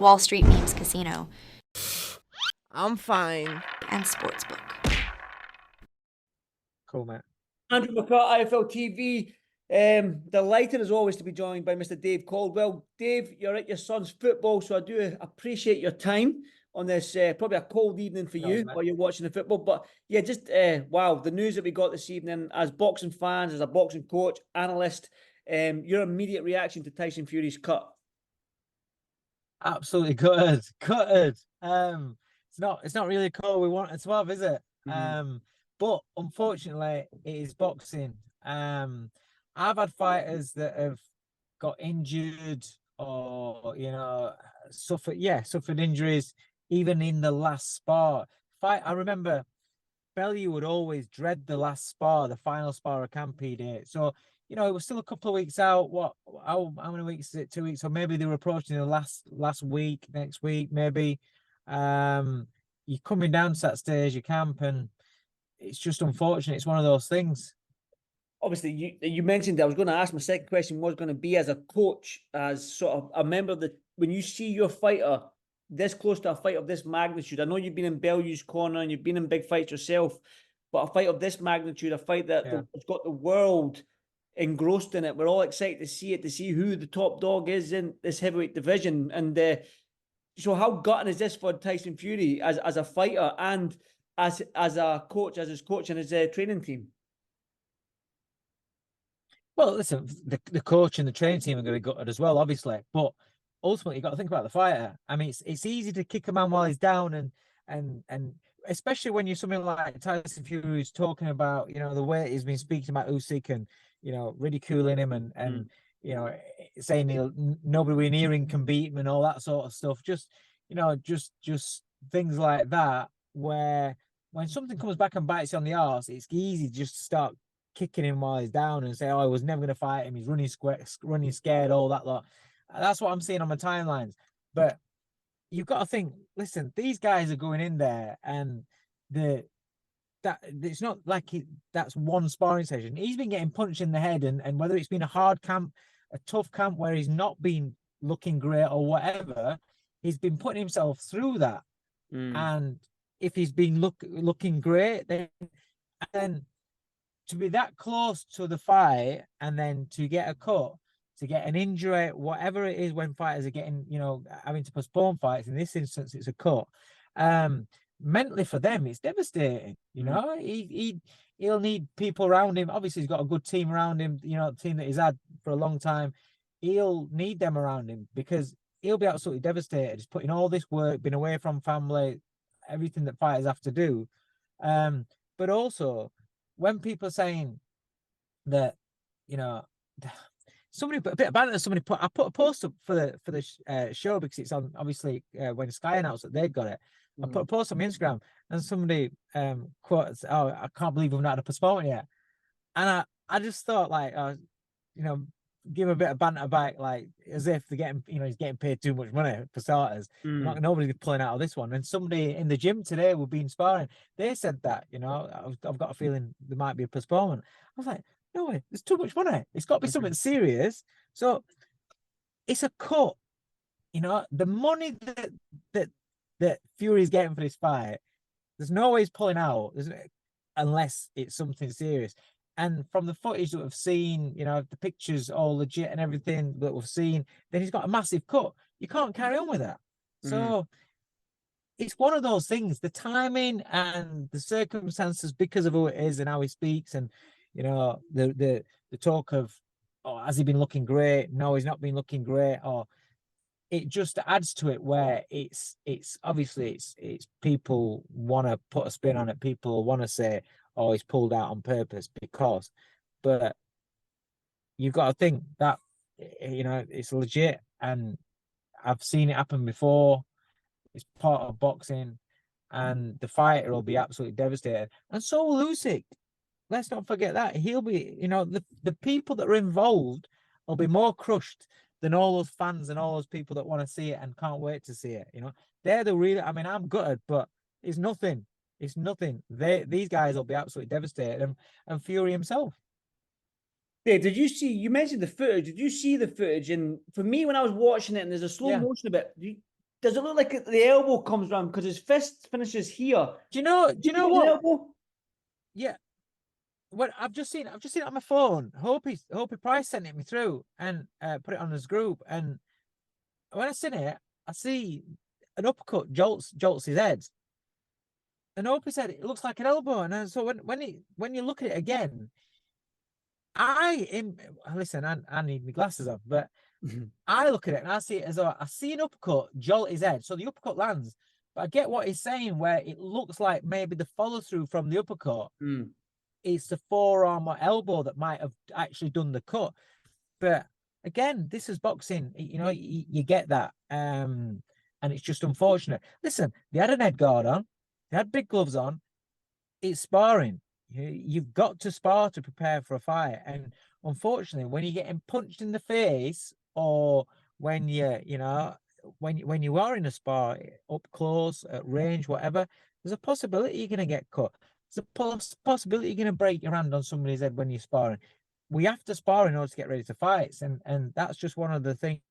Wall Street Memes Casino, I'm fine. and Sportsbook. Cool, mate. Andrew McCART, IFL TV. Delighted as always to be joined by Mr. Dave Coldwell. Dave, you're at your son's football, so I do appreciate your time on this probably a cold evening for you while you're watching the football. But yeah, just wow, the news that we got this evening as boxing fans, as a boxing coach, analyst, your immediate reaction to Tyson Fury's cut. Absolutely gutted. Gutted. It's not really a call we wanted to have, is it? But unfortunately, it is boxing. I've had fighters that have got injured or suffered injuries even in the last spar. I remember Bellew would always dread the last spar, the final spar of camp he did. So it was still a couple of weeks out. How many weeks is it? 2 weeks, or maybe they were approaching the last week, next week, maybe. You're coming down to that stage of camp, and it's just unfortunate. It's one of those things. Obviously, you mentioned I was going to ask, my second question was going to be, as a coach, as sort of a member of when you see your fighter this close to a fight of this magnitude. I know you've been in Bellew's corner and you've been in big fights yourself, but a fight of this magnitude, a fight that has got the world engrossed in it. We're all excited to see it, to see who the top dog is in this heavyweight division. And so how gutting is this for Tyson Fury as a fighter and as a coach, as his coach and his training team? Well, listen, the coach and the training team are going to be gutted as well, obviously. But ultimately, you've got to think about the fighter. I mean, it's easy to kick a man while he's down, and especially when you're something like Tyson Fury, who's talking about, the way he's been speaking about Usyk and, ridiculing him and saying nobody near him can beat him and all that sort of stuff. Just things like that, where when something comes back and bites you on the arse, it's easy just to start kicking him while he's down and say, oh, I was never going to fight him. He's running scared, all that lot. That's what I'm seeing on my timelines. But you've got to think, listen, these guys are going in there, and it's not like that's one sparring session. He's been getting punched in the head, and whether it's been a hard camp, a tough camp where he's not been looking great or whatever, he's been putting himself through that. And if he's been looking great, then to be that close to the fight and then to get a cut, to get an injury, whatever it is, when fighters are getting, having to postpone fights, in this instance, it's a cut. Mentally for them, it's devastating. He'll need people around him. Obviously, he's got a good team around him, a team that he's had for a long time. He'll need them around him because he'll be absolutely devastated. He's putting all this work, been away from family, everything that fighters have to do. But also, when people are saying that, somebody put a bit about it. I put a post up for the show because it's on, obviously, when Sky announced that they'd got it. I put a post on my Instagram, and somebody quotes, "Oh, I can't believe we've not had a postponement yet." And I just thought, like, give a bit of banter back, like as if they're getting, he's getting paid too much money for starters. Nobody's pulling out of this one. And somebody in the gym today we've been sparring, they said that, I've got a feeling there might be a postponement. I was like, no way, there's too much money. It's got to be something serious. So it's a cut. The money that Fury's getting for this fight, there's no way he's pulling out, unless it's something serious. And from the footage that we've seen, the pictures all legit and everything that we've seen, then he's got a massive cut. You can't carry on with that. So it's one of those things, the timing and the circumstances, because of who it is and how he speaks, and the talk of, oh, has he been looking great? No, he's not been looking great. Or it just adds to it, where it's obviously it's people want to put a spin on it. People want to say, oh, he's pulled out on purpose because, but you've got to think that, it's legit, and I've seen it happen before. It's part of boxing, and the fighter will be absolutely devastated, and so will Usyk. Let's not forget that he'll be, the people that are involved will be more crushed than all those fans and all those people that want to see it and can't wait to see it. They're the real. I mean, I'm gutted, but it's nothing. It's nothing. These guys will be absolutely devastated, and Fury himself. Yeah, you mentioned the footage. Did you see the footage? And for me, when I was watching it, and there's a slow motion of it, Does it look like the elbow comes round because his fist finishes here? Do you know? Do you know His what? elbow? Yeah. What I've just seen it on my phone. Hopi Price sent it me through and put it on his group. And when I seen it, I see an uppercut jolts his head. And Hopi said it looks like an elbow. And so when you look at it again, listen. I need my glasses on, but I look at it and I see it as I see an uppercut jolt his head. So the uppercut lands, but I get what he's saying where it looks like maybe the follow through from the uppercut. It's the forearm or elbow that might have actually done the cut. But again, this is boxing. You know, you get that. And it's just unfortunate. Listen, they had an head guard on. They had big gloves on. It's sparring. You've got to spar to prepare for a fight. And unfortunately, when you're getting punched in the face or when when you are in a spar up close, at range, whatever, there's a possibility you're going to get cut. There's a possibility you're going to break your hand on somebody's head when you're sparring. We have to spar in order to get ready to fight, and that's just one of the things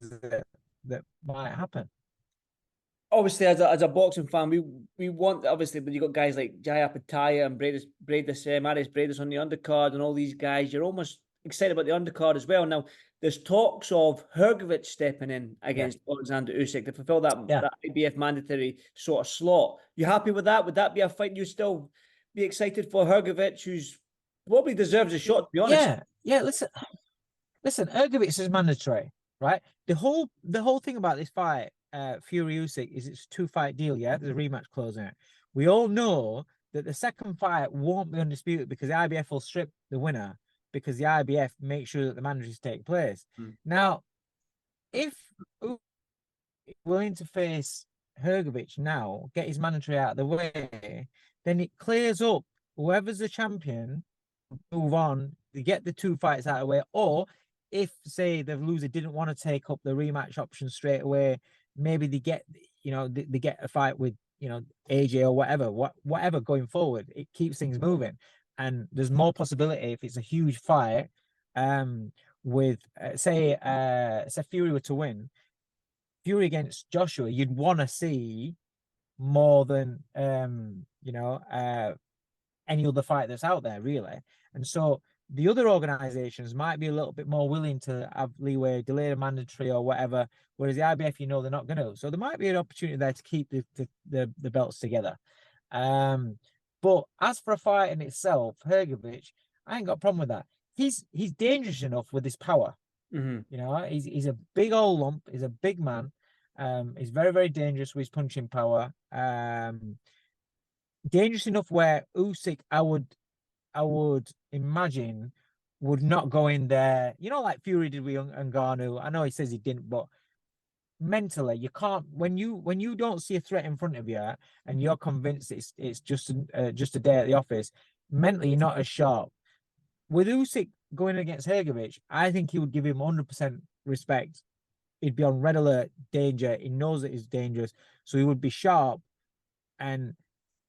that might happen. Obviously, as a boxing fan, we want, obviously, when you got guys like Jaya Pataya and Marius Bradis on the undercard and all these guys, you're almost excited about the undercard as well. Now, there's talks of Hrgovic stepping in against Alexander Usyk to fulfill that IBF mandatory sort of slot. You happy with that? Would that be a fight you still be excited for? Hrgovic, who's probably deserves a shot, to be honest. Yeah. Listen, Hrgovic is mandatory, right? The whole thing about this fight, Fury Usyk, is it's a 2-fight deal. Yeah, there's a rematch clause in it. We all know that the second fight won't be undisputed because the IBF will strip the winner because the IBF make sure that the mandatories take place. Now, if Usyk is willing to face Hrgovic now, get his mandatory out of the way, then it clears up whoever's the champion, move on, they get the 2 fights out of the way, or if, say, the loser didn't want to take up the rematch option straight away, maybe they get, they get a fight with, AJ or whatever going forward. It keeps things moving. And there's more possibility if it's a huge fight, with, say Fury were to win, Fury against Joshua, you'd want to see more than, any other fight that's out there, really. And so the other organizations might be a little bit more willing to have leeway, delay the mandatory or whatever, whereas the IBF, they're not going to. So there might be an opportunity there to keep the belts together. But as for a fight in itself, Hrgovic, I ain't got a problem with that. He's dangerous enough with his power. He's a big old lump. He's a big man. He's very, very dangerous with his punching power. Dangerous enough where Usyk, I would imagine, would not go in there, like Fury did with Ngannou. I know he says he didn't, but mentally, you can't, when you don't see a threat in front of you and you're convinced it's just a day at the office, mentally you're not as sharp. With Usyk going against Hrgovic, I think he would give him 100% respect. He'd be on red alert, danger. He knows that he's dangerous, so he would be sharp. And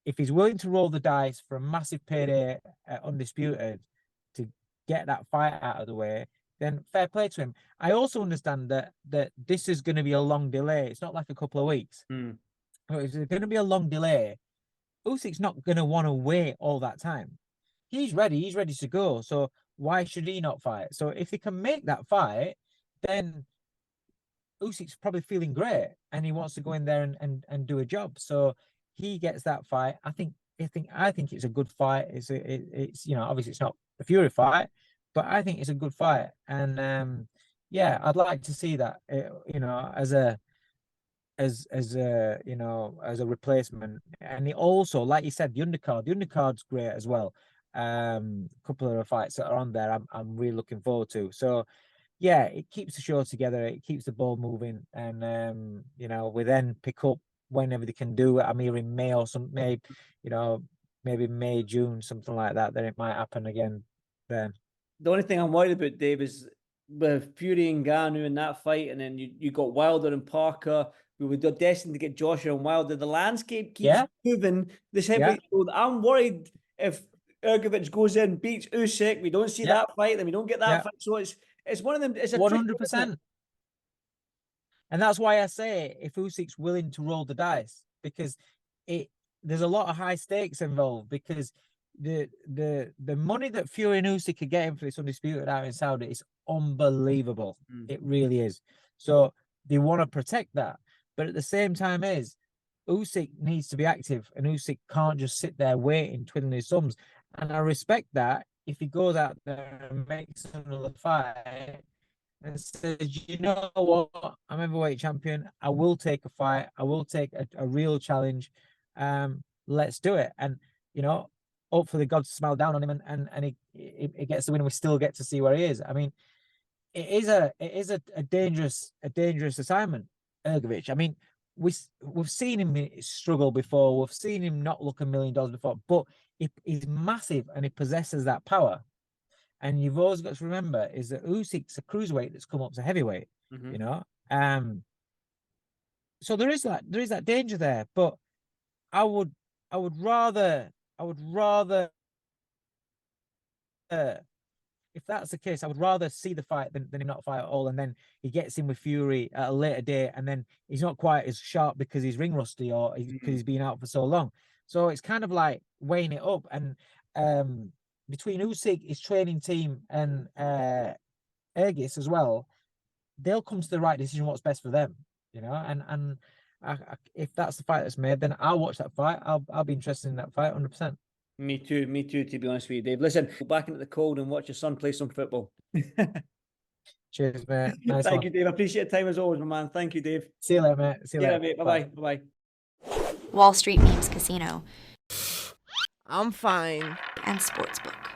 if he's willing to roll the dice for a massive payday undisputed to get that fight out of the way, then fair play to him. I also understand that this is going to be a long delay. It's not like a couple of weeks. It's going to be a long delay. Usyk's not going to want to wait all that time. He's ready to go. So why should he not fight? So if he can make that fight, then Usyk's probably feeling great and he wants to go in there and do a job. So he gets that fight. I think it's a good fight. It's obviously it's not a Fury fight, but I think it's a good fight. And I'd like to see that as a replacement. And it also, like you said, the undercard's great as well. A couple of the fights that are on there, I'm really looking forward to. So yeah, it keeps the show together. It keeps the ball moving, and we then pick up whenever they can do it. I'm here in May or something, maybe May, June, something like that. Then it might happen again. Then the only thing I'm worried about, Dave, is with Fury and Ngannou in that fight, and then you got Wilder and Parker. We were destined to get Joshua and Wilder. The landscape keeps moving. This heavy. So I'm worried if Hrgovic goes in, beats Usyk, we don't see that fight, then we don't get that fight. So it's one of them. It's a 100%. And that's why I say if Usyk's willing to roll the dice, because there's a lot of high stakes involved, because the money that Fury and Usyk are getting for this undisputed out in Saudi is unbelievable. It really is. So they want to protect that, but at the same time Usyk needs to be active, and Usyk can't just sit there waiting, twiddling his thumbs. And I respect that. If he goes out there and makes another fight and says, you know what, I'm heavyweight champion, I will take a fight, I will take a real challenge, let's do it. And you know, hopefully God smile down on him and he gets the win, and we still get to see where he is. I mean, it is a dangerous assignment, Ergovic. I mean, we've seen him struggle before, we've seen him not look $1 million before, but he's massive and he possesses that power. And you've always got to remember is that Usyk's a cruiserweight that's come up to heavyweight, you know. So there is that danger there, but I would rather if that's the case, I would rather see the fight than him not fight at all, and then he gets in with Fury at a later date, and then he's not quite as sharp because he's ring rusty or because he's been out for so long. So it's kind of like weighing it up. And between Usyk, his training team, and Ergis as well, they'll come to the right decision what's best for them, you know. And if that's the fight that's made, then I'll watch that fight. I'll be interested in that fight 100%. Me too, to be honest with you, Dave. Listen, go back into the cold and watch your son play some football. Cheers, mate. Nice Thank one. you, Dave. I appreciate the time as always, my man. Thank you, Dave. See you later, mate. See you later. Mate. Bye-bye. Bye-bye. Wall Street Memes Casino I'm fine. and Sportsbook.